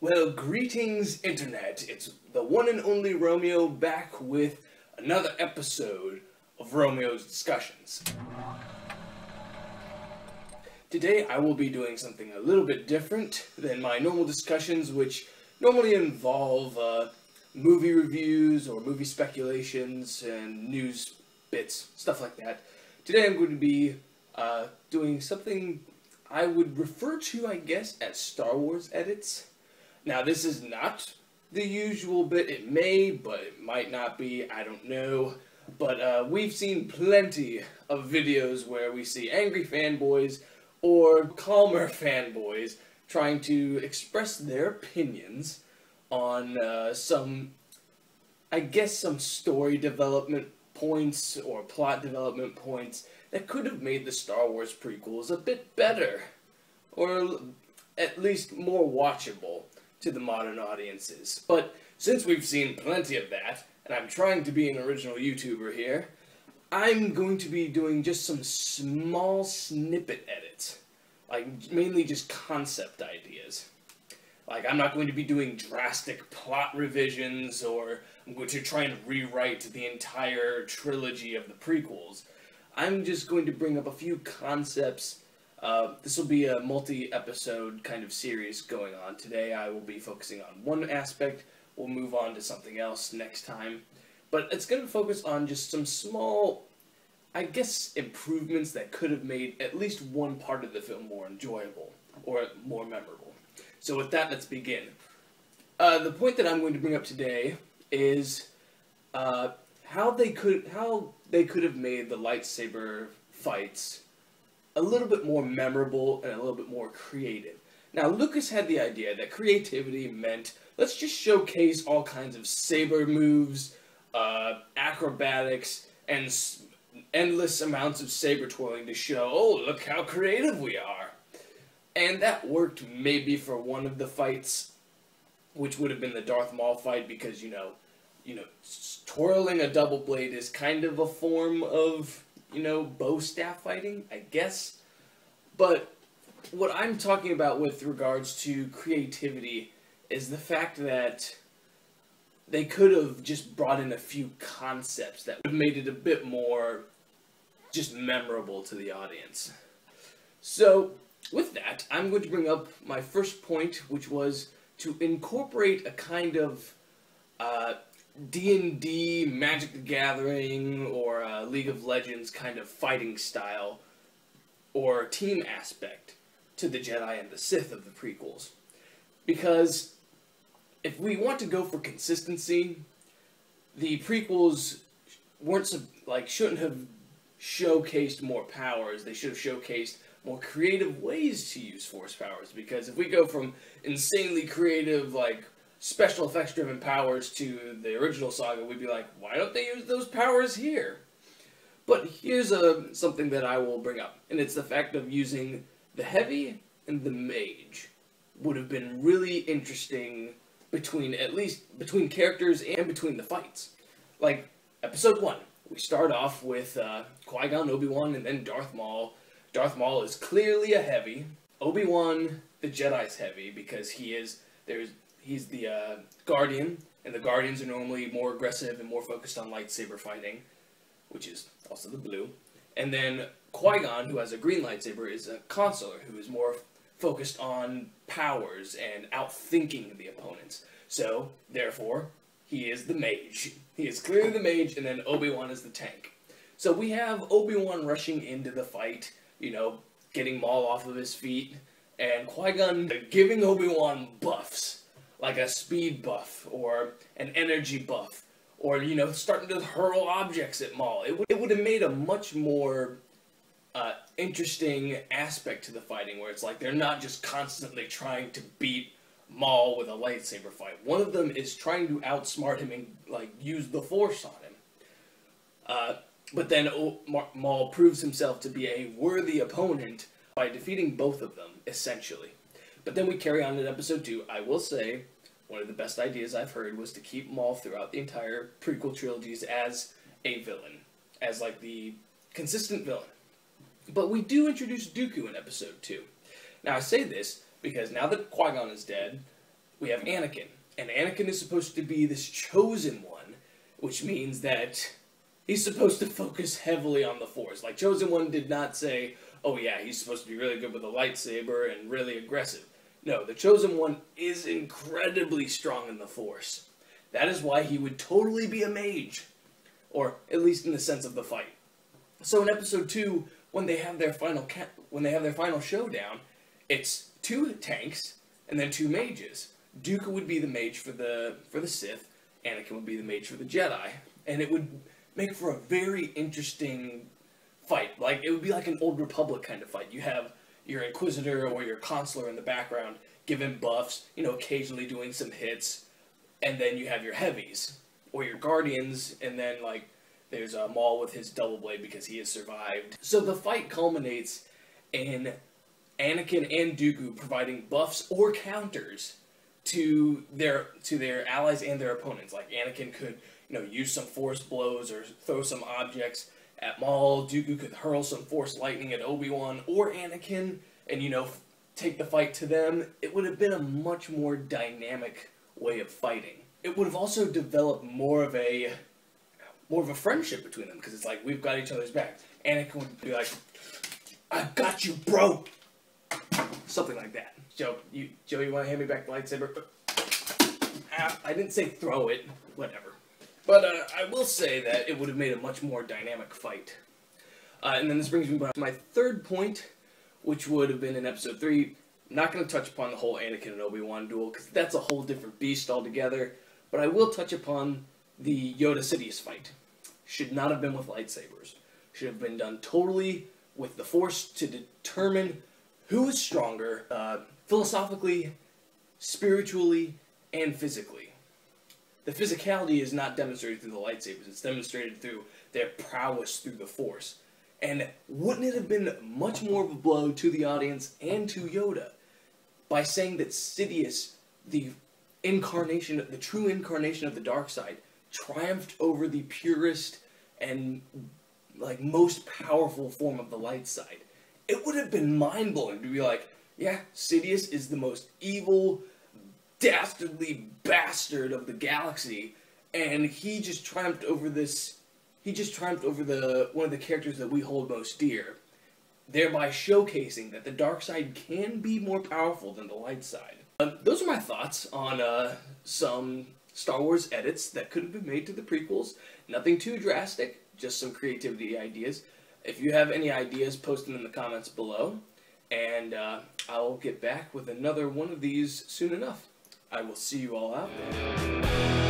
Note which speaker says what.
Speaker 1: Well, greetings, Internet. It's the one and only Romeo back with another episode of Romeo's Discussions. Today I will be doing something a little bit different than my normal discussions, which normally involve movie reviews or movie speculations and news bits, stuff like that. Today I'm going to be doing something I would refer to, I guess, as Star Wars edits. Now, this is not the usual bit. It may, but it might not be. I don't know. But we've seen plenty of videos where we see angry fanboys or calmer fanboys trying to express their opinions on some story development points or plot development points that could have made the Star Wars prequels a bit better, or at least more watchable to the modern audiences. But since we've seen plenty of that, and I'm trying to be an original YouTuber here, I'm going to be doing just some small snippet edits, like mainly just concept ideas. Like, I'm not going to be doing drastic plot revisions, or I'm going to try and rewrite the entire trilogy of the prequels. I'm just going to bring up a few concepts. This will be a multi-episode kind of series going on. Today I will be focusing on one aspect. We'll move on to something else next time. But it's going to focus on just some small, I guess, improvements that could have made at least one part of the film more enjoyable or more memorable. So with that, let's begin. The point that I'm going to bring up today is how they could have made the lightsaber fights a little bit more memorable and a little bit more creative. Now, Lucas had the idea that creativity meant, let's just showcase all kinds of saber moves, acrobatics, and endless amounts of saber twirling to show, oh, look how creative we are. And that worked maybe for one of the fights, which would have been the Darth Maul fight, because, you know, twirling a double blade is kind of a form of, bow staff fighting, I guess. But what I'm talking about with regards to creativity is the fact that they could have just brought in a few concepts that would have made it a bit more just memorable to the audience. So, with that, I'm going to bring up my first point, which was to incorporate a kind of D&D, Magic the Gathering, or League of Legends kind of fighting style or team aspect to the Jedi and the Sith of the prequels. Because if we want to go for consistency, the prequels shouldn't have showcased more powers. They should have showcased more creative ways to use Force powers. Because if we go from insanely creative, special effects driven powers to the original saga, we'd be like, why don't they use those powers here? But here's something that I will bring up, and it's the fact of using the heavy and the mage would have been really interesting between characters and between the fights. Like, episode 1, we start off with Qui-Gon, Obi-Wan, and then Darth Maul. Darth Maul is clearly a heavy. Obi-Wan, the Jedi's heavy, because he's the Guardian, and the Guardians are normally more aggressive and more focused on lightsaber fighting, which is also the blue. And then Qui-Gon, who has a green lightsaber, is a consular, who is more focused on powers and outthinking the opponents. So, therefore, he is the mage. He is clearly the mage, and then Obi-Wan is the tank. So we have Obi-Wan rushing into the fight, getting Maul off of his feet, and Qui-Gon giving Obi-Wan buffs, like a speed buff, or an energy buff, or, starting to hurl objects at Maul. It would have made a much more interesting aspect to the fighting, where it's like they're not just constantly trying to beat Maul with a lightsaber fight. One of them is trying to outsmart him and, use the Force on him. But then Maul proves himself to be a worthy opponent by defeating both of them, essentially. But then we carry on in episode 2. I will say, one of the best ideas I've heard was to keep Maul throughout the entire prequel trilogies as a villain. As, the consistent villain. But we do introduce Dooku in episode 2. Now, I say this because now that Qui-Gon is dead, we have Anakin. And Anakin is supposed to be this chosen one, which means that he's supposed to focus heavily on the Force. Like, Chosen One did not say, oh yeah, he's supposed to be really good with a lightsaber and really aggressive. No, the Chosen One is incredibly strong in the Force. That is why he would totally be a mage. Or, at least in the sense of the fight. So in Episode 2, when they have their final showdown, it's 2 tanks and then 2 mages. Dooku would be the mage for the Sith, Anakin would be the mage for the Jedi, and it would make for a very interesting fight. Like, it would be like an Old Republic kind of fight. You have your Inquisitor or your Consular in the background giving buffs, you know, occasionally doing some hits, and then you have your heavies, or your Guardians, and then, like, there's Maul with his double blade because he has survived. So the fight culminates in Anakin and Dooku providing buffs or counters to their allies and their opponents. Like, Anakin could, you know, use some force blows or throw some objects at Maul. Dooku could hurl some force lightning at Obi-Wan or Anakin and, you know, take the fight to them. It would have been a much more dynamic way of fighting. It would have also developed more of a friendship between them, because it's like, we've got each other's back. Anakin would be like, I've got you, bro! Something like that. Joe, you want to hand me back the lightsaber? I didn't say throw it. Whatever. But I will say that it would have made a much more dynamic fight. And then this brings me back to my third point, which would have been in Episode 3. I'm not going to touch upon the whole Anakin and Obi-Wan duel, because that's a whole different beast altogether. But I will touch upon the Yoda-Sidious fight. Should not have been with lightsabers. Should have been done totally with the Force to determine who is stronger, philosophically, spiritually, and physically. The physicality is not demonstrated through the lightsabers, it's demonstrated through their prowess through the Force. And wouldn't it have been much more of a blow to the audience and to Yoda by saying that Sidious, the true incarnation of the dark side, triumphed over the purest and, like, most powerful form of the light side? It would have been mind-blowing to be like, yeah, Sidious is the most evil, dastardly bastard of the galaxy, and he just triumphed over one of the characters that we hold most dear, thereby showcasing that the dark side can be more powerful than the light side. Those are my thoughts on some Star Wars edits that could have been made to the prequels. Nothing too drastic, just some creativity ideas. If you have any ideas, post them in the comments below, and I'll get back with another one of these soon enough. I will see you all out there.